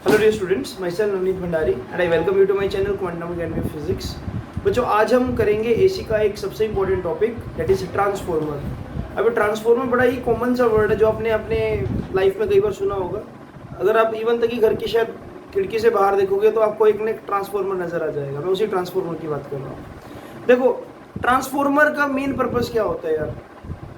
Hello dear students, myself Navneet Bhandari and I welcome you to my channel Quantum Academy physics. बच्चों, आज हम करेंगे AC का एक सबसे important topic, that is transformer. अब ट्रांसफॉर्मर बड़ा ही कॉमन सा वर्ड है जो आपने अपने लाइफ में कई बार सुना होगा। अगर आप इवन तक कि घर की शायद खिड़की से बाहर देखोगे तो आपको एक न एक ट्रांसफॉर्मर नजर आ जाएगा। मैं उसी ट्रांसफॉर्मर की बात कर रहा हूँ। देखो, ट्रांसफॉर्मर का मेन पर्पज क्या होता है यार?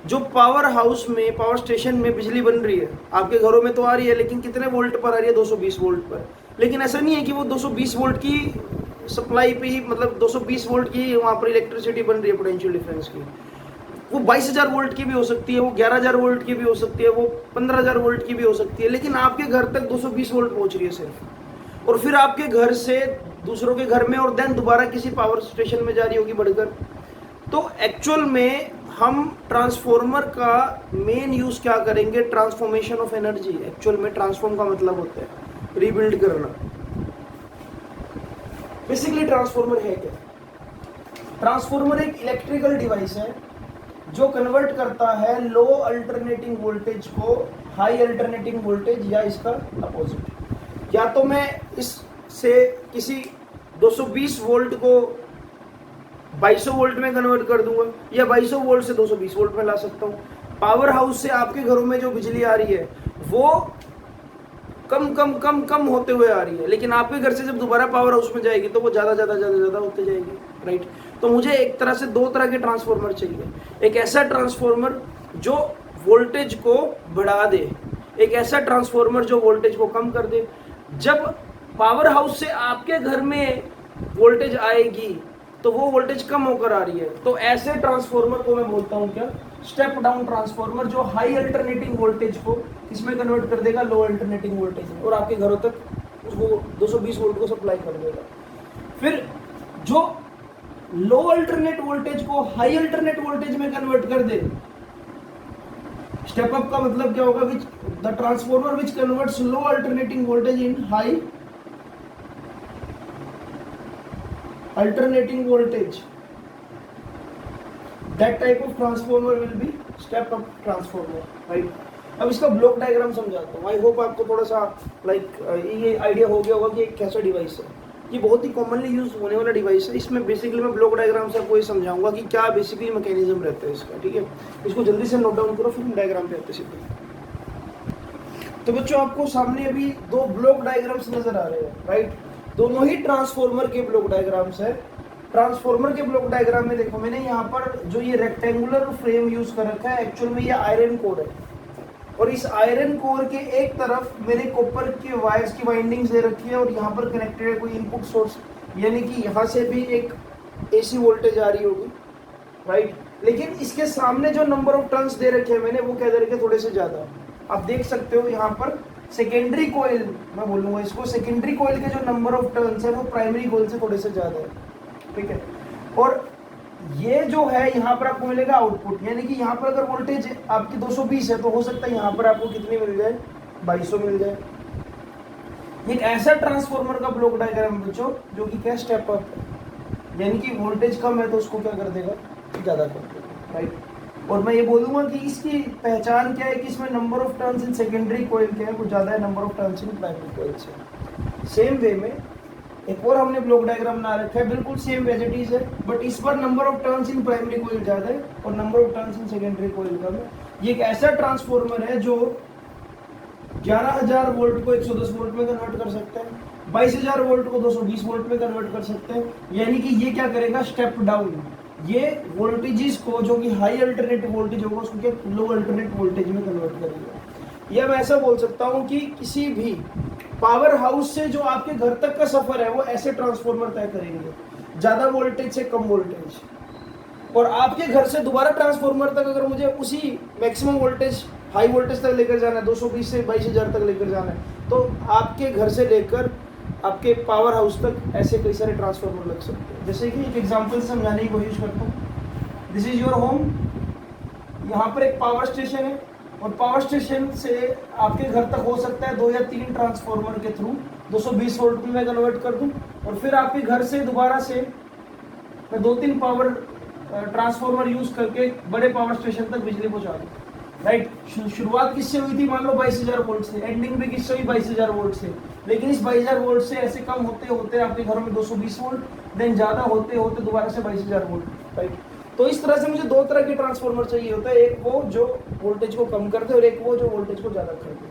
जो पावर हाउस में, पावर स्टेशन में बिजली बन रही है, आपके घरों में तो आ रही है, लेकिन कितने वोल्ट पर आ रही है? 220 वोल्ट पर। लेकिन ऐसा नहीं है कि वो 220 वोल्ट की सप्लाई पे ही, मतलब 220 वोल्ट की वहाँ पर इलेक्ट्रिसिटी बन रही है पोटेंशियल डिफरेंस की। वो 22,000 वोल्ट की भी हो सकती है, वो 11,000 वोल्ट की भी हो सकती है, वो 15,000 वोल्ट की भी हो सकती है, लेकिन आपके घर तक 220 वोल्ट पहुंच रही है सिर्फ। और फिर आपके घर से दूसरों के घर में, और देन दोबारा किसी पावर स्टेशन में जा रही होगी बढ़कर। तो एक्चुअल में हम ट्रांसफॉर्मर का मेन यूज क्या करेंगे? Transformation of energy. एक्चुअल में ट्रांसफॉर्म का मतलब होता है रीबिल्ड करना। बेसिकली ट्रांसफॉर्मर है क्या? ट्रांसफॉर्मर एक इलेक्ट्रिकल डिवाइस है जो कन्वर्ट करता है लो अल्टरनेटिंग वोल्टेज को हाई अल्टरनेटिंग वोल्टेज, या इसका अपोजिट। या तो मैं इससे किसी 220 वोल्ट को 2200 वोल्ट में कन्वर्ट कर दूंगा, या 2200 वोल्ट से 220 वोल्ट में ला सकता हूँ। पावर हाउस से आपके घरों में जो बिजली आ रही है वो कम कम कम कम होते हुए आ रही है, लेकिन आपके घर से जब दोबारा पावर हाउस में जाएगी तो वो ज्यादा ज्यादा ज्यादा ज्यादा होते जाएगी, राइट? तो मुझे एक तरह से दो तरह के ट्रांसफॉर्मर चाहिए। एक ऐसा ट्रांसफॉर्मर जो वोल्टेज को बढ़ा दे, एक ऐसा ट्रांसफॉर्मर जो वोल्टेज को कम कर दे। जब पावर हाउस से आपके घर में वोल्टेज आएगी तो वो वोल्टेज कम होकर आ रही है, तो ऐसे ट्रांसफॉर्मर को मैं बोलता हूं क्या? स्टेप डाउन ट्रांसफॉर्मर, जो हाई अल्टरनेटिंग वोल्टेज को इसमें कन्वर्ट कर देगा लो अल्टरनेटिंग वोल्टेज में, और आपके घरों तक वो 220 वोल्ट को सप्लाई कर देगा। फिर जो लो अल्टरनेट वोल्टेज को हाई अल्टरनेट वोल्टेज में कन्वर्ट कर दे, स्टेप अप का मतलब क्या होगा? Which the transformer which converts low alternating voltage in high alternating voltage, that type of transformer will be step up transformer, right? अब इसका ब्लॉक डायग्राम समझाता हूँ। आई होप आपको थोड़ा सा ये आइडिया हो गया होगा कि एक कैसा डिवाइस है। ये बहुत ही कॉमनली यूज होने वाला डिवाइस है। इसमें बेसिकली मैं ब्लॉक डायग्राम से आपको ये समझाऊंगा कि क्या बेसिकली मैकेनिज्म रहता है इसका, ठीक है? इसको जल्दी से नोट डाउन करो, फिर हम डायग्राम पे आते सीधे। तो बच्चों, आपको सामने अभी दो ब्लॉक डायग्राम्स नजर आ रहे हैं, राइट? दोनों ही ट्रांसफॉर्मर के ब्लॉक डायग्राम्स है। ट्रांसफॉर्मर के ब्लॉक डायग्राम में देखो, मैंने यहाँ पर जो ये रेक्टेंगुलर फ्रेम यूज कर रखा है, एक्चुअल में ये आयरन कोर है, और इस आयरन कोर के एक तरफ मेरे कॉपर के वायर्स की वाइंडिंग्स दे रखी है, और यहाँ पर कनेक्टेड है कोई इनपुट सोर्स, यानी कि यहाँ से भी एक एसी वोल्टेज आ रही होगी, राइट? लेकिन इसके सामने जो नंबर ऑफ टर्न्स दे रखे हैं मैंने, वो क्या दे रखे? थोड़े से ज्यादा। आप देख सकते हो यहाँ पर सेकेंडरी कोयल, मैं बोलूंगा इसको, सेकेंडरी कोयल के जो नंबर ऑफ टर्न्स है वो प्राइमरी कोयल से थोड़े से ज्यादा है, ठीक है? और ये जो है यहाँ पर आपको मिलेगा आउटपुट, यानी कि यहाँ पर अगर वोल्टेज आपकी 220 है तो हो सकता है यहाँ पर आपको कितनी मिल जाए? 2200 मिल जाए। एक ऐसा ट्रांसफॉर्मर का ब्लॉक डायग्राम बच्चों जो कि क्या? स्टेप अप है, यानी कि वोल्टेज कम है तो उसको क्या कर देगा? ज्यादा कर देगा, राइट? और मैं ये बोलूंगा कि इसकी पहचान क्या है कि इसमें number of turns in secondary coil क्या है? वो ज्यादा है number of turns in primary coil से। सेम वे में एक और हमने ब्लॉक डायग्राम बना रखा है, बिल्कुल सेम एज इट इज है, बट इस पर number of turns in primary coil ज्यादा है और number of turns in secondary coil कम है। ये एक ऐसा ट्रांसफॉर्मर है जो 11,000 वोल्ट को 110 वोल्ट में कन्वर्ट कर सकते हैं, 22,000 वोल्ट को 220 वोल्ट में कन्वर्ट कर सकते हैं। यानी कि ये क्या करेगा? Step down. ये वोल्टेजेस को जो कि हाई अल्टरनेट वोल्टेज होगा उसको क्या? लो अल्टरनेट वोल्टेज में कन्वर्ट करेगा। या मैं ऐसा बोल सकता हूँ कि किसी भी पावर हाउस से जो आपके घर तक का सफर है वो ऐसे ट्रांसफॉर्मर तय करेंगे, ज्यादा वोल्टेज से कम वोल्टेज। और आपके घर से दोबारा ट्रांसफॉर्मर तक अगर मुझे उसी मैक्सिमम वोल्टेज, हाई वोल्टेज तक लेकर जाना है, 220 से 22,000 तक लेकर जाना है, तो आपके घर से लेकर आपके पावर हाउस तक ऐसे कई सारे ट्रांसफॉर्मर लग सकते हैं। जैसे कि एक एग्जांपल से समझाने की कोशिश करता हूँ। This is your home. यहाँ पर एक पावर स्टेशन है, और पावर स्टेशन से आपके घर तक हो सकता है 2 या 3 ट्रांसफॉर्मर के थ्रू 220 वोल्ट में मैं कन्वर्ट कर दूं, और फिर आपके घर से दोबारा से मैं 2-3 पावर ट्रांसफॉर्मर यूज करके बड़े पावर स्टेशन तक बिजली पहुंचा दूं। राइट। शुरुआत किससे हुई थी, मान लो 22,000 वोल्ट से, एंडिंग भी किससे हुई, 22,000 वोल्ट से। लेकिन इस 22,000 वोल्ट से ऐसे कम होते होते आपके घरों में 220 वोल्ट, देन ज्यादा होते होते दोबारा से 22,000 वोल्ट, राइट। तो इस तरह से मुझे दो तरह के ट्रांसफार्मर चाहिए होता है, एक वो जो वोल्टेज को कम करते और एक वो जो वोल्टेज को ज्यादा करते।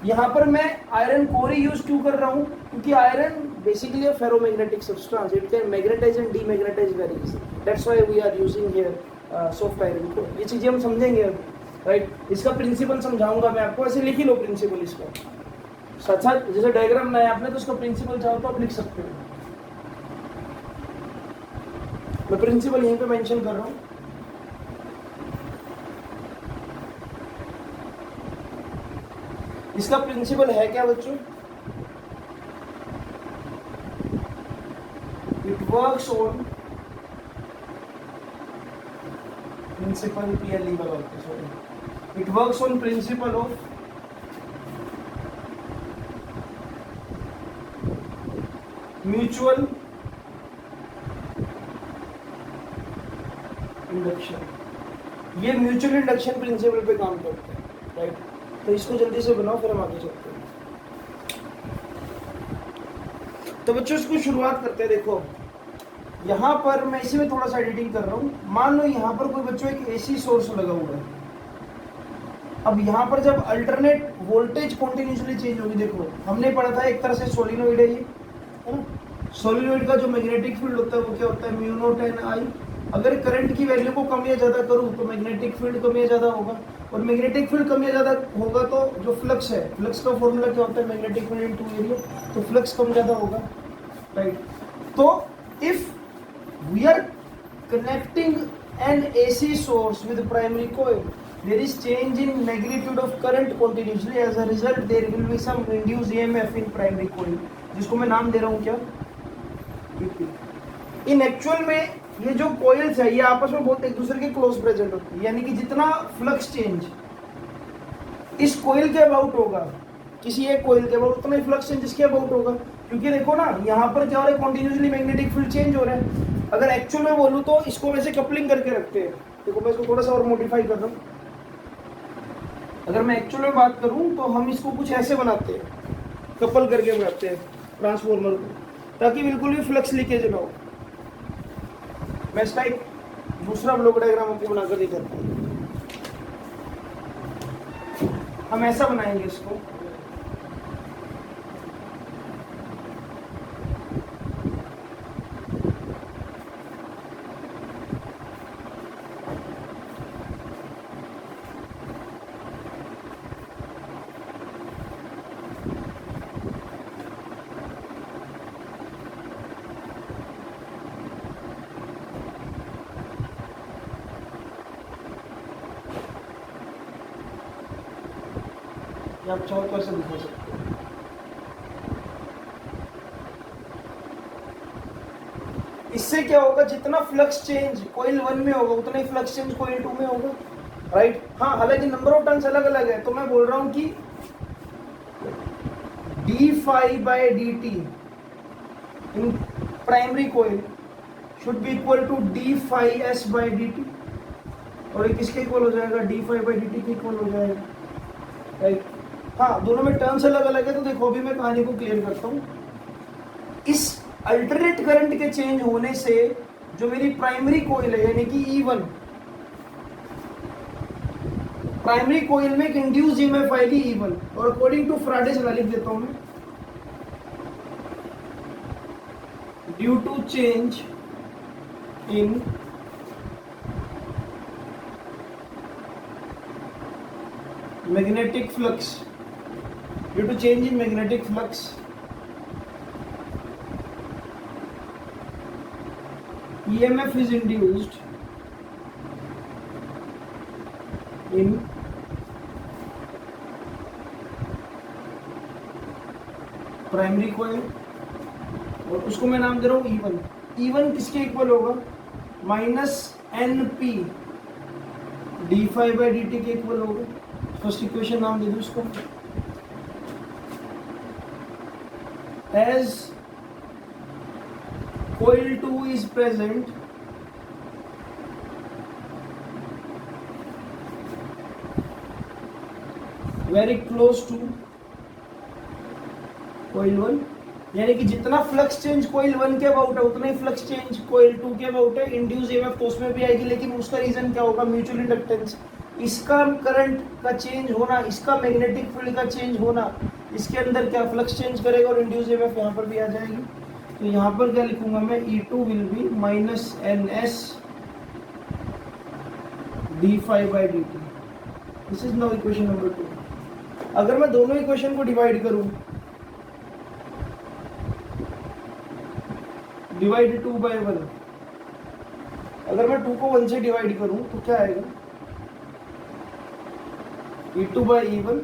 यहाँ पर मैं आयरन कोर ही यूज क्यों कर रहा हूँ, क्योंकि iron basically a ferromagnetic substance, it can magnetize and demagnetize very easily, that's why we are using here soft iron core। ये चीजें हम समझेंगे अब, राइट। इसका प्रिंसिपल समझाऊंगा मैं आपको, ऐसे लिख ही लो प्रिंसिपल इसका साथ साथ, जैसे डायग्राम बनाया आपने तो उसका प्रिंसिपल चाहो तो आप लिख सकते हो। मैं प्रिंसिपल यहीं पे मेंशन कर रहा हूँ। इसका प्रिंसिपल है क्या बच्चों, it works on principle PLE वाला होता है, sorry, it works on principle of mutual induction. ये म्यूचुअल इंडक्शन प्रिंसिपल पे काम करते हैं, राइट। तो इसको जल्दी से बनाओ फिर हम आगे चलते हैं। तो बच्चों इसको शुरुआत करते हैं। देखो यहाँ पर मैं इसी में थोड़ा सा एडिटिंग कर रहा हूँ। मान लो यहाँ पर कोई बच्चों एक AC सोर्स लगा हुआ है। अब यहाँ पर जब अल्टरनेट वोल्टेज कॉन्टिन्यूसली चेंज होगी, देखो हमने पढ़ा था एक तरह से सोलिनोइड है ये, है ना। सोलिनोइड का जो मैग्नेटिक फील्ड होता है वो क्या होता है, म्यू नॉट एन आई। अगर करंट की वैल्यू को कम या ज्यादा करूँ तो मैग्नेटिक फील्ड कम या ज्यादा होगा, और मैग्नेटिक फील्ड कम या ज्यादा होगा तो जो फ्लक्स है, फ्लक्स का फॉर्मूला क्या होता है, मैग्नेटिक फील्ड इनटू एरिया, तो फ्लक्स कम ज्यादा होगा, राइट। तो if we are connecting an AC source with primary coil, there is change in magnitude of current continuously, as a result there will be some induced EMF in primary coil, जिसको मैं नाम दे रहा हूँ क्या, इन actual में ये जो coils है ये आपस में बहुत एक दूसरे के क्लोज प्रेजेंट होती है, यानी कि जितना फ्लक्स चेंज इस कोयल के अबाउट होगा, किसी एक कोयल के अबाउट, उतना ही फ्लक्स चेंज इसके अबाउट होगा। क्योंकि देखो ना यहाँ पर क्या हो रहा है, कॉन्टिन्यूसली मैग्नेटिक फील्ड चेंज हो रहा है। अगर एक्चुअल में बोलूँ तो इसको वैसे कपलिंग करके रखते हैं। देखो मैं इसको थोड़ा सा और मॉडिफाई कर रहा हूँ। अगर मैं एक्चुअल में बात करूँ तो हम इसको कुछ ऐसे बनाते हैं, कपल करके बनाते हैं ट्रांसफॉर्मर को, ताकि बिल्कुल भी फ्लक्स लीकेज ना हो। मैं इसका एक दूसरा ब्लॉक डायग्राम आपको बनाकर दिखाता हूँ। हम ऐसा बनाएंगे इसको, या आप चाहो तो ऐसे दिखा सकते हो। इससे क्या होगा, जितना फ्लक्स चेंज कोइल 1 में होगा उतना ही फ्लक्स चेंज कोइल 2 में होगा, राइट। हाँ, हालांकि नंबर ऑफ टर्न्स अलग अलग है, तो मैं बोल रहा हूं कि d∅/dt in primary coil should be equal to d∅s/dt, और ये किसके इक्वल हो जाएगा, d∅/dt के इक्वल हो जाएगा, राइट। हाँ, दोनों में टर्म्स अलग अलग है। तो देखो अभी मैं कहानी को क्लियर करता हूँ। इस अल्टरनेट करंट के चेंज होने से जो मेरी प्राइमरी कोइल है यानी कि E1, प्राइमरी कोइल में एक इंड्यूस ईएमएफ आएगी E1, और अकॉर्डिंग टू फ्राडेज लॉ लिख देता हूं मैं, due to change in magnetic flux, due to change in magnetic flux, EMF is induced in primary coil, और उसको मैं नाम दे रहा हूँ E1। E1 किसके इक्वल होगा, -NP d∅/dt के इक्वल होगा। फर्स्ट इक्वेशन नाम दे दो इसको, as coil 2 is present, very close to coil 1, यानी कि जितना फ्लक्स चेंज कोइल 1 के अबाउट है उतना ही फ्लक्स चेंज कोइल 2 के अबाउट है। इंड्यूस ईएमएफ तो उसमें भी आएगी, लेकिन उसका रीजन क्या होगा, म्यूचुअल इंडक्टेंस। इसका करंट का चेंज होना, इसका मैग्नेटिक फील्ड का चेंज होना, इसके अंदर क्या फ्लक्स चेंज करेगा और इंड्यूस ईएमएफ यहाँ पर भी आ जाएगी। तो यहाँ पर क्या लिखूंगा मैं, E2 will be minus NS d∅dt। This is now equation number 2। अगर मैं दोनों इक्वेशन को डिवाइड करूं, डिवाइड 2 by 1, अगर मैं 2 को 1 से डिवाइड करूं तो क्या आएगा, E2 by E1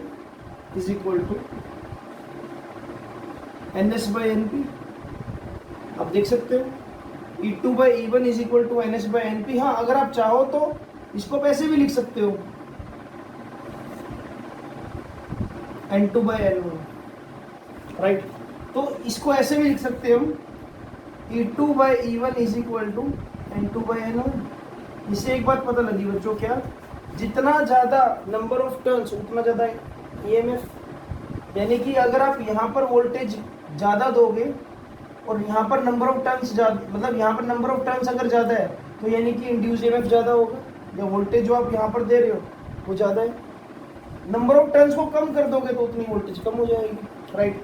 is equal to NS by NP। आप देख सकते हो E2 by E1 is equal to NS by NP। हाँ, अगर आप चाहो तो इसको पैसे भी लिख सकते हो, N2 by N1, राइट। तो इसको ऐसे भी लिख सकते हैं हम, E2 by E1 is equal to N2 by N1। इससे एक बात पता लगी बच्चों, क्या, जितना ज़्यादा नंबर ऑफ टर्न्स उतना ज़्यादा EMF। यानी कि अगर आप यहाँ पर वोल्टेज ज़्यादा दोगे और यहाँ पर नंबर ऑफ टर्न्स ज़्यादा, मतलब यहाँ पर नंबर ऑफ टर्न्स अगर ज़्यादा है तो यानी कि इंड्यूस EMF ज़्यादा होगा, या वोल्टेज जो आप यहाँ पर दे रहे हो वो ज़्यादा है। नंबर ऑफ टर्न्स को कम कर दोगे तो उतनी वोल्टेज कम हो जाएगी, राइट।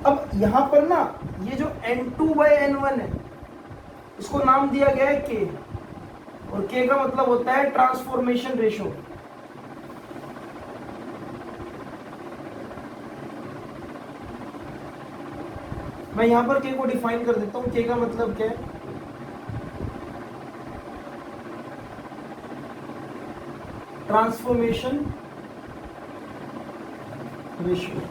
अब यहाँ पर ना ये जो N2 by N1 है, इसको नाम दिया गया है K, और K का मतलब होता है ट्रांसफॉर्मेशन रेशो। मैं यहां पर K को डिफाइन कर देता हूं। K का मतलब क्या है, ट्रांसफॉर्मेशन रेशियो।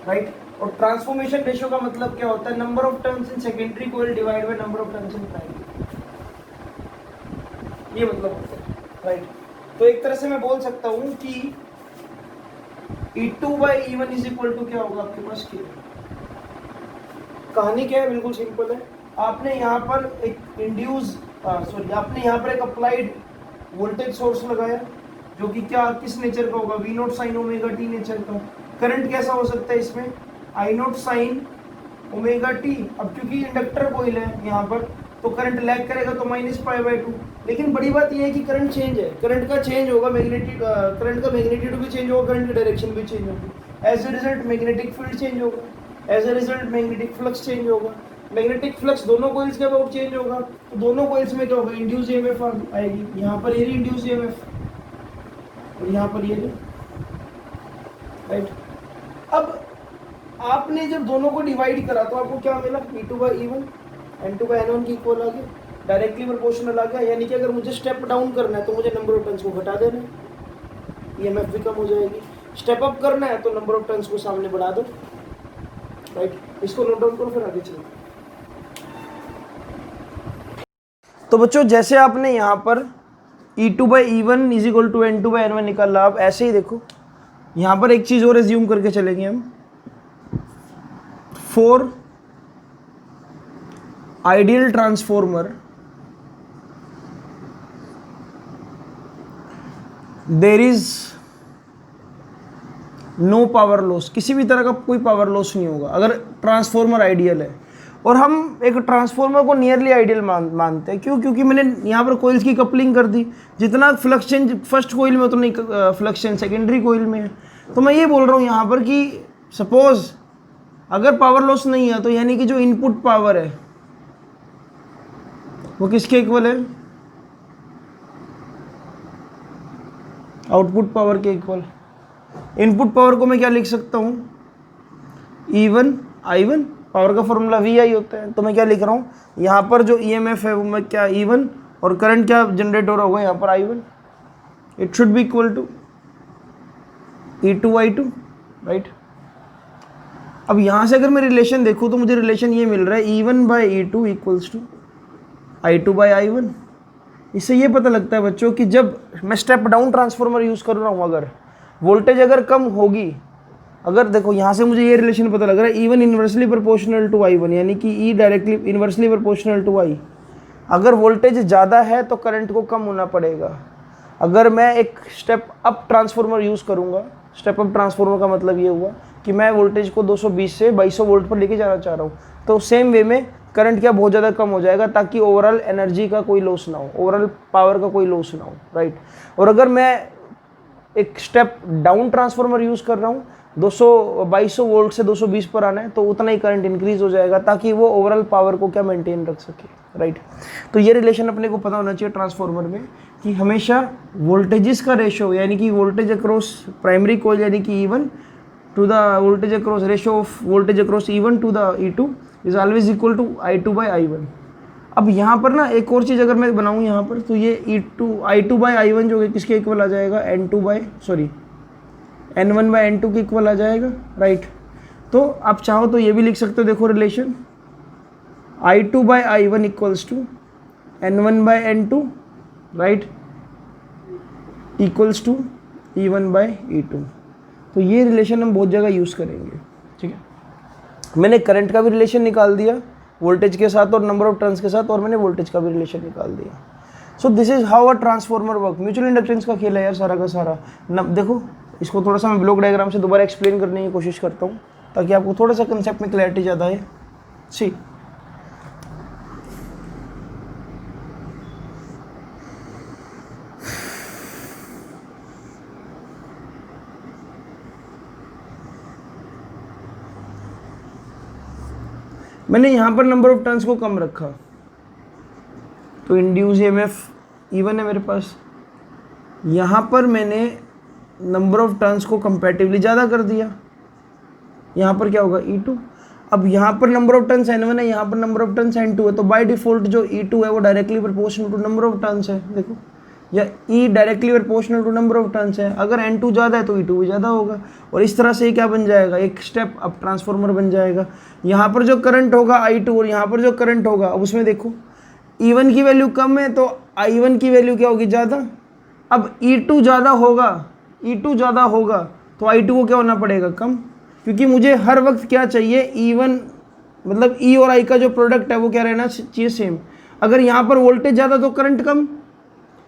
राइट। और ट्रांसफॉर्मेशन रेशियो का मतलब क्या होता है, number of turns in secondary coil divide by number of turns in primary, ये मतलब होता है, राइट। तो एक तरह से मैं बोल सकता हूं कि E2 by E1 is equal to क्या होगा आपके पास, K। कहानी क्या है, बिल्कुल सिंपल है। आपने यहाँ पर एक आपने यहाँ पर एक अप्लाइड वोल्टेज सोर्स लगाया, जो कि क्या, किस नेचर का होगा, V0 sin omega t nature का। करंट कैसा हो सकता है इसमें, I0 sin ओमेगा t। अब क्योंकि इंडक्टर कोइल है यहाँ पर, तो करंट लैग करेगा तो -π/2। लेकिन बड़ी बात यह है कि करंट चेंज है, करंट का चेंज होगा, करंट का मैग्नीट्यूड भी चेंज होगा, करंट की डायरेक्शन भी चेंज होगी। As a result magnetic field change होगा, as a result magnetic flux change होगा। मैग्नेटिक फ्लक्स दोनों कोइल्स के अबाउट चेंज होगा, तो दोनों कोइल्स में क्या होगा, इंड्यूस ईएमएफ आएगी। यहाँ पर ये इंड्यूस ईएमएफ और यहाँ पर ये, राइट। अब आपने जब दोनों को डिवाइड करा तो आपको क्या मिला, E2 by E1 N2 by N1 की इक्वल आ गया, डायरेक्टली प्रोपोर्शनल आ गया। यानी कि अगर मुझे स्टेप डाउन करना है तो मुझे नंबर ऑफ टर्न्स को घटा देना है, EMF भी कम हो जाएगी। स्टेप अप करना है तो नंबर ऑफ टर्न्स को सामने बढ़ा दो, राइट। इसको नोट डाउन करो, फिर आगे चलो। तो बच्चों, जैसे आपने यहाँ पर E2 by E1 is equal to N2 by N1 निकाला, आप ऐसे ही देखो यहाँ पर एक चीज और एज्यूम करके चलेंगे हम। For ideal transformer there is no power loss, किसी भी तरह का कोई पावर लॉस नहीं होगा अगर ट्रांसफॉर्मर आइडियल है। और हम एक ट्रांसफॉर्मर को नियरली आइडियल मानते हैं, क्यों, क्योंकि मैंने यहाँ पर कोइल्स की कपलिंग कर दी, जितना फ्लक्स चेंज फर्स्ट कोइल में उतना नहीं फ्लक्स चेंज सेकेंडरी कोइल में है। तो मैं ये बोल रहा हूँ यहाँ पर कि सपोज अगर पावर लॉस नहीं है तो यानी कि जो इनपुट पावर है वो किसके इक्वल है, आउटपुट पावर के इक्वल। इनपुट पावर को मैं क्या लिख सकता हूँ, E1 I1, पावर का फॉर्मूला VI होता है। तो मैं क्या लिख रहा हूँ, यहाँ पर जो EMF है वो मैं क्या E1, और करंट क्या जनरेट हो रहा होगा यहाँ पर I1, it should be equal to E2 I2, right. अब यहाँ से अगर मैं रिलेशन देखूँ तो मुझे रिलेशन ये मिल रहा है, E1 by E2 equals to I2 by I1। इससे ये पता लगता है बच्चों कि जब मैं स्टेप डाउन ट्रांसफार्मर यूज़ कर रहा हूँ, अगर वोल्टेज अगर कम होगी अगर देखो यहाँ से मुझे ये रिलेशन पता लग रहा है, E1 inversely proportional to I1, यानी कि E directly inversely proportional to I। अगर वोल्टेज ज़्यादा है तो करंट को कम होना पड़ेगा। अगर मैं एक स्टेप अप ट्रांसफार्मर यूज़ करूँगा, स्टेप अप ट्रांसफार्मर का मतलब ये हुआ कि मैं वोल्टेज को 220 से 2200 वोल्ट पर लेके जाना चाह रहा हूँ, तो सेम वे में करंट क्या बहुत ज़्यादा कम हो जाएगा, ताकि ओवरऑल एनर्जी का कोई लॉस ना हो, ओवरऑल पावर का कोई लॉस ना हो, राइट। और अगर मैं एक स्टेप डाउन ट्रांसफार्मर यूज़ कर रहा हूँ, 2200 वोल्ट से 220 पर आना है, तो उतना ही करंट इंक्रीज हो जाएगा, ताकि वो ओवरऑल पावर को क्या मेंटेन रख सके, राइट। तो ये रिलेशन अपने को पता होना चाहिए ट्रांसफार्मर में कि हमेशा वोल्टेजेस का रेशो, यानी कि वोल्टेज अक्रॉस प्राइमरी कॉइल यानी कि E1 to the voltage across ratio of voltage across E1 to the E2 is always equal to I2/I1। अब यहाँ पर ना एक और चीज़ अगर मैं बनाऊँ यहाँ पर, तो ये I2/I1 जो है किसके इक्वल आ जाएगा, N1/N2 के इक्वल आ जाएगा, राइट। तो आप चाहो तो ये भी लिख सकते हो, देखो relation I2/I1 equals to N1/N2, right, equals to E1/E2। तो ये रिलेशन हम बहुत जगह यूज़ करेंगे, ठीक है। मैंने करंट का भी रिलेशन निकाल दिया वोल्टेज के साथ और नंबर ऑफ टर्न्स के साथ, और मैंने वोल्टेज का भी रिलेशन निकाल दिया। So this is how a transformer work. Mutual inductance का खेल है यार सारा का सारा। देखो इसको थोड़ा सा मैं ब्लॉक डायग्राम से दोबारा एक्सप्लेन करने की कोशिश करता हूँ, ताकि आपको थोड़ा सा कंसेप्ट में क्लैरिटी ज़्यादा है। सी मैंने यहाँ पर नंबर ऑफ टर्न्स को कम रखा, तो इंड्यूस EMF E1 है मेरे पास। यहाँ पर मैंने नंबर ऑफ टर्न्स को कंपैरेटिवली ज़्यादा कर दिया, यहाँ पर क्या होगा E2। अब यहाँ पर नंबर ऑफ टर्न्स N1 है, यहाँ पर नंबर ऑफ टर्न्स N2 है, तो बाय डिफ़ॉल्ट जो E2 है वो directly proportional to number of turns है, देखो, या E directly proportional to number of turns है। अगर N2 ज़्यादा है तो E2 भी ज़्यादा होगा, और इस तरह से क्या बन जाएगा, एक स्टेप अप ट्रांसफार्मर बन जाएगा। यहाँ पर जो करंट होगा I2 और यहाँ पर जो करंट होगा, अब उसमें देखो E1 की वैल्यू कम है तो I1 की वैल्यू क्या होगी, ज़्यादा। अब E2 ज़्यादा होगा, E2 ज़्यादा होगा तो I2 को क्या होना पड़ेगा, कम, क्योंकि मुझे हर वक्त क्या चाहिए, E1 मतलब E और I का जो प्रोडक्ट है वो क्या रहना चाहिए, सेम। अगर यहाँ पर वोल्टेज ज़्यादा तो करंट कम,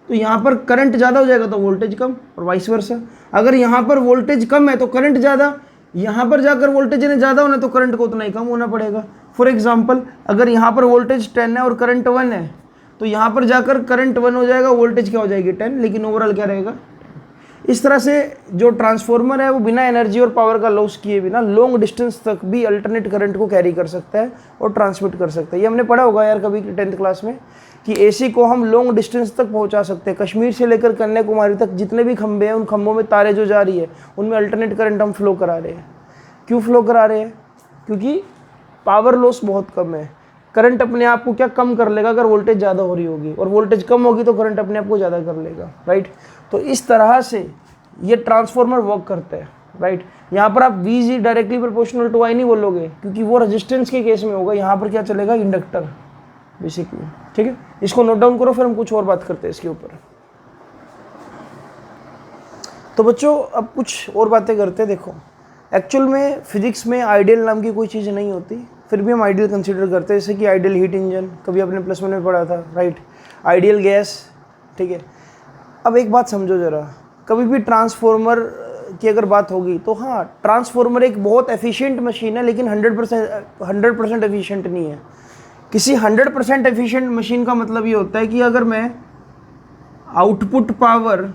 तो यहाँ पर करंट ज़्यादा हो जाएगा तो वोल्टेज कम, और वाइस वर्सा। अगर यहाँ पर वोल्टेज कम है तो करंट ज़्यादा, यहाँ पर जाकर वोल्टेज ने ज़्यादा होना तो करंट को उतना ही कम होना पड़ेगा। फॉर एग्जांपल अगर यहाँ पर वोल्टेज 10 है और करंट 1 है, तो यहाँ पर जाकर करंट 1 हो जाएगा, वोल्टेज क्या हो जाएगी 10, लेकिन ओवरऑल क्या रहेगा। इस तरह से जो ट्रांसफार्मर है वो बिना एनर्जी और पावर का लॉस किए बिना लॉन्ग डिस्टेंस तक भी अल्टरनेट करंट को कैरी कर सकता है और ट्रांसमिट कर सकता है। ये हमने पढ़ा होगा यार कभी 10th क्लास में कि AC को हम लॉन्ग डिस्टेंस तक पहुंचा सकते हैं। कश्मीर से लेकर कन्याकुमारी तक जितने भी खंभे हैं, उन खंभों में तारे जो जा रही है उनमें अल्टरनेट करंट हम फ्लो करा रहे हैं। क्यों फ्लो करा रहे हैं, क्योंकि पावर लॉस बहुत कम है। करंट अपने आप को क्या कम कर लेगा अगर वोल्टेज ज़्यादा हो रही होगी, और वोल्टेज कम होगी तो करंट अपने आप को ज़्यादा कर लेगा, राइट। तो इस तरह से ये ट्रांसफार्मर वर्क करता है, राइट। यहाँ पर आप VG directly proportional to I नहीं बोलोगे, क्योंकि वो रेजिस्टेंस के केस में होगा। यहाँ पर क्या चलेगा, इंडक्टर बेसिकली, ठीक है। इसको नोट डाउन करो, फिर हम कुछ और बात करते हैं इसके ऊपर। तो बच्चों अब कुछ और बातें करते हैं। देखो एक्चुअल में फिजिक्स में आइडियल नाम की कोई चीज़ नहीं होती, फिर भी हम आइडियल कंसीडर करते हैं। जैसे कि आइडियल हीट इंजन, कभी आपने +1 में पढ़ा था, राइट। आइडियल गैस, ठीक है। अब एक बात समझो ज़रा, कभी भी ट्रांसफार्मर की अगर बात होगी तो हाँ, ट्रांसफार्मर एक बहुत एफिशिएंट मशीन है, लेकिन 100% एफिशिएंट नहीं है। किसी 100% एफिशिएंट मशीन का मतलब ये होता है कि अगर मैं output power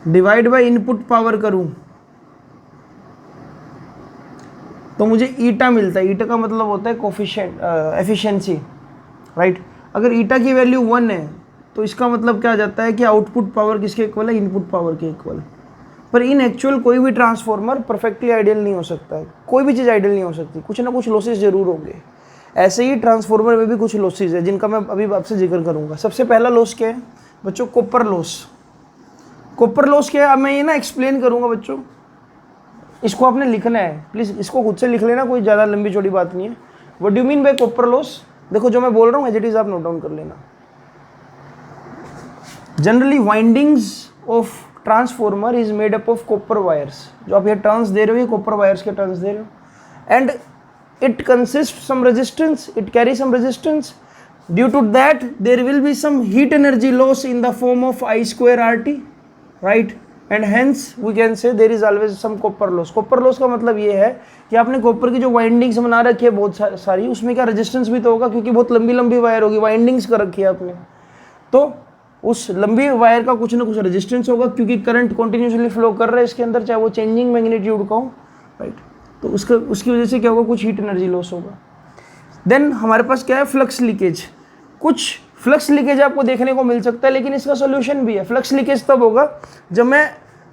divide by input power करूं तो मुझे ईटा मिलता है। ईटा का मतलब होता है कोफिशिएंट, एफिशिएंसी, राइट। अगर ईटा की वैल्यू 1 है तो इसका मतलब क्या आ जाता है कि आउटपुट पावर किसके इक्वल है, इनपुट पावर के इक्वल। पर इन एक्चुअल कोई भी ट्रांसफार्मर परफेक्टली आइडियल नहीं हो सकता है। कोई भी चीज़ आइडियल नहीं हो सकती, कुछ ना कुछ लॉसेस जरूर होंगे। ऐसे ही ट्रांसफार्मर में भी कुछ लॉसेस है जिनका मैं अभी आपसे जिक्र करूंगा। सबसे पहला लॉस क्या है बच्चों, कॉपर लॉस। कॉपर लॉस क्या है, अब मैं ये ना एक्सप्लेन करूंगा बच्चों, इसको आपने लिखना है, प्लीज़ इसको खुद से लिख लेना, कोई ज़्यादा लंबी चौड़ी बात नहीं है। What do mean by copper loss, देखो जो मैं बोल रहा हूँ एज इट इज़ आप नोट डाउन कर लेना। Generally windings of transformer is made up of copper wires. जो आप ये टर्न्स दे रहे हो ये कॉपर वायर्स के टर्न्स दे रहे हो। And it consists some resistance, it carries some resistance. Due to that there will be some heat energy loss in the form of I square RT, right? And hence we can say there is always some copper loss. Copper loss का मतलब ये है कि आपने copper की जो windings बना रखी है बहुत सारी, उसमें क्या रेजिस्टेंस भी तो होगा क्योंकि बहुत लंबी लंबी वायर होगी, वाइंडिंग्स कर रखी है आपने, तो उस लंबी वायर का कुछ ना कुछ रेजिस्टेंस होगा क्योंकि करंट कंटिन्यूसली फ्लो कर रहा है इसके अंदर, चाहे वो चेंजिंग मैग्नीट्यूड का हो, राइट? तो उसकी वजह से क्या होगा, कुछ हीट एनर्जी लॉस होगा। देन हमारे पास क्या है, फ्लक्स लीकेज। कुछ फ्लक्स लीकेज आपको देखने को मिल सकता है, लेकिन इसका सोल्यूशन भी है। फ्लक्स लीकेज तब होगा जब मैं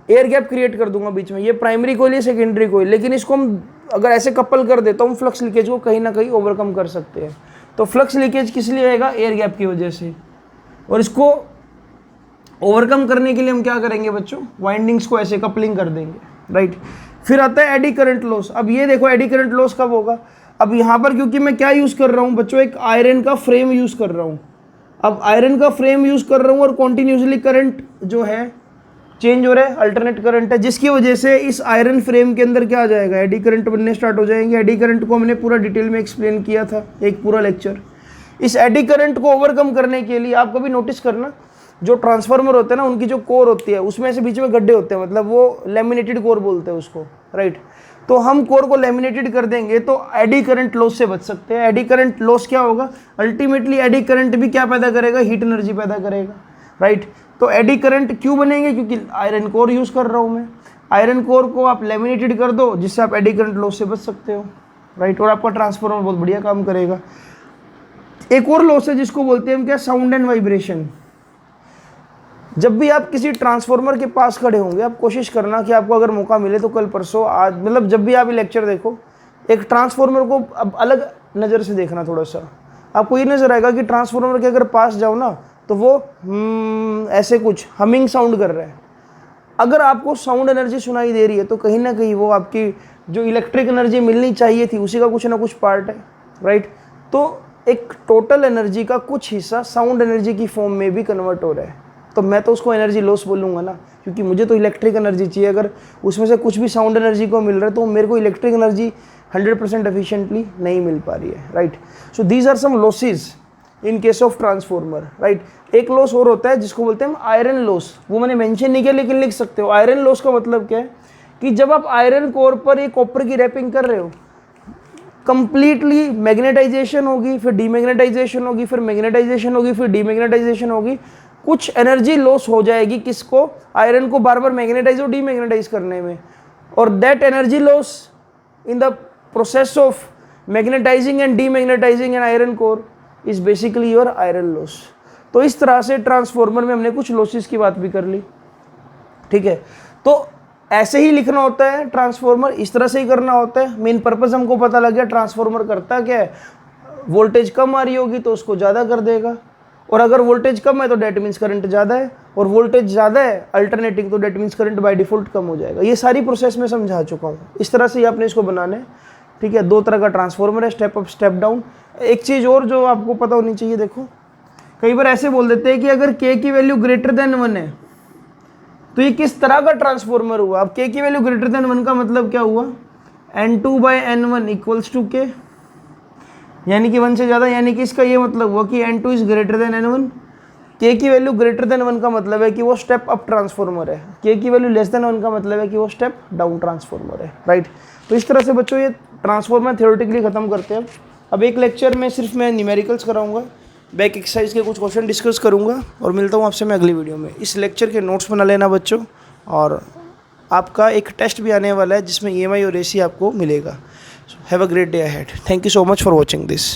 एयर गैप क्रिएट कर दूंगा बीच में, ये प्राइमरी कोइल या सेकेंडरी कोइल, लेकिन इसको हम अगर ऐसे कपल कर देता हूँ फ्लक्स लीकेज को कहीं ना कहीं ओवरकम कर सकते हैं। तो फ्लक्स लीकेज किस लिए आएगा, एयर गैप की वजह से। और इसको ओवरकम करने के लिए हम क्या करेंगे बच्चों, वाइंडिंग्स को ऐसे कपलिंग कर देंगे, राइट? फिर आता है एडी करंट लॉस। अब ये देखो एडी करंट लॉस कब होगा, अब यहाँ पर क्योंकि मैं क्या यूज़ कर रहा हूँ बच्चों, एक आयरन का फ्रेम यूज़ कर रहा हूँ। अब आयरन का फ्रेम यूज़ कर रहा हूँ और कॉन्टिन्यूसली करंट जो है चेंज हो रहा है, अल्टरनेट करंट है, जिसकी वजह से इस आयरन फ्रेम के अंदर क्या आ जाएगा, एडी करंट बनने स्टार्ट हो जाएंगे। एडी करंट को हमने पूरा डिटेल में एक्सप्लेन किया था, एक पूरा लेक्चर। इस एडी करंट को ओवरकम करने के लिए आप कभी नोटिस करना, जो ट्रांसफार्मर होते हैं ना, उनकी जो कोर होती है उसमें से बीच में गड्ढे होते हैं, मतलब वो लेमिनेटेड कोर बोलते हैं उसको, राइट? तो हम कोर को लेमिनेटेड कर देंगे तो एडी करंट लॉस से बच सकते हैं। एडी करंट लॉस क्या होगा, अल्टीमेटली एडी करंट भी क्या पैदा करेगा, हीट एनर्जी पैदा करेगा, राइट? तो एडी करंट क्यों बनेंगे, क्योंकि आयरन कोर यूज़ कर रहा हूँ मैं। आयरन कोर को आप लेमिनेटेड कर दो जिससे आप एडी करंट लॉस से बच सकते हो, राइट? और आपका ट्रांसफार्मर बहुत बढ़िया काम करेगा। एक और लॉस है जिसको बोलते हैं हम क्या, साउंड एंड वाइब्रेशन। जब भी आप किसी ट्रांसफार्मर के पास खड़े होंगे, आप कोशिश करना कि आपको अगर मौका मिले तो कल परसों आज, मतलब जब भी आप ये लेक्चर देखो, एक ट्रांसफार्मर को अब अलग नज़र से देखना। थोड़ा सा आपको ये नज़र आएगा कि ट्रांसफार्मर के अगर पास जाओ ना तो वो ऐसे कुछ हमिंग साउंड कर रहा है। अगर आपको साउंड एनर्जी सुनाई दे रही है तो कहीं ना कहीं वो आपकी जो इलेक्ट्रिक एनर्जी मिलनी चाहिए थी उसी का कुछ ना कुछ पार्ट है, राइट? तो एक टोटल एनर्जी का कुछ हिस्सा साउंड एनर्जी की फॉर्म में भी कन्वर्ट हो रहा है। तो मैं तो उसको एनर्जी लॉस बोलूँगा ना, क्योंकि मुझे तो इलेक्ट्रिक एनर्जी चाहिए। अगर उसमें से कुछ भी साउंड एनर्जी को मिल रहा है तो मेरे को इलेक्ट्रिक एनर्जी 100% एफिशिएंटली नहीं मिल पा रही है, right? So these are some losses in case of transformer, right? एक लॉस और होता है जिसको बोलते हैं आयरन लॉस। वो मैंने मेंशन नहीं किया लेकिन लिख सकते हो। आयरन लॉस का मतलब क्या है कि जब आप आयरन कोर पर एक कॉपर की रैपिंग कर रहे हो, कंप्लीटली मैग्नेटाइजेशन होगी, फिर डीमैग्नेटाइजेशन होगी, फिर मैग्नेटाइजेशन होगी, फिर डीमैग्नेटाइजेशन होगी, कुछ एनर्जी लॉस हो जाएगी। किसको, आयरन को बार बार मैग्नेटाइज और डीमैग्नेटाइज करने में। और that energy loss in the process of magnetizing and demagnetizing an iron core is basically your iron loss. तो इस तरह से ट्रांसफार्मर में हमने कुछ लॉसेस की बात भी कर ली, ठीक है? तो ऐसे ही लिखना होता है ट्रांसफार्मर, इस तरह से ही करना होता है। मेन पर्पस हमको पता लग गया ट्रांसफार्मर करता क्या है। वोल्टेज कम आ रही होगी तो उसको ज़्यादा कर देगा, और अगर वोल्टेज कम है तो डेट मीन्स करंट ज़्यादा है, और वोल्टेज ज़्यादा है अल्टरनेटिंग तो that means current by default कम हो जाएगा। ये सारी प्रोसेस मैं समझा चुका हूँ। इस तरह से ही आपने इसको बनाना है, ठीक है? दो तरह का ट्रांसफार्मर है, स्टेप अप स्टेप डाउन। एक चीज़ और जो आपको पता होनी चाहिए, देखो कई बार ऐसे बोल देते हैं कि अगर के की वैल्यू ग्रेटर देन 1 है तो ये किस तरह का ट्रांसफार्मर हुआ। अब के की वैल्यू ग्रेटर देन 1 का मतलब क्या हुआ, N2/N1 इक्वल्स टू के, यानी कि 1 से ज़्यादा, यानी कि इसका ये मतलब हुआ कि N2 is greater than N1। के की वैल्यू ग्रेटर देन 1 का मतलब है कि वो स्टेप अप ट्रांसफार्मर है। के की वैल्यू लेस देन 1 का मतलब है कि वो स्टेप डाउन ट्रांसफार्मर है, राइट? तो इस तरह से बच्चों ये ट्रांसफार्मर थ्योरेटिकली खत्म करते हैं। अब एक लेक्चर में सिर्फ मैं न्यूमेरिकल्स कराऊंगा, बैक एक्सरसाइज के कुछ क्वेश्चन डिस्कस करूंगा, और मिलता हूं आपसे मैं अगली वीडियो में। इस लेक्चर के नोट्स बना लेना बच्चों, और आपका एक टेस्ट भी आने वाला है जिसमें EMI और AC आपको मिलेगा। Have a great day ahead. Thank you so much for watching this.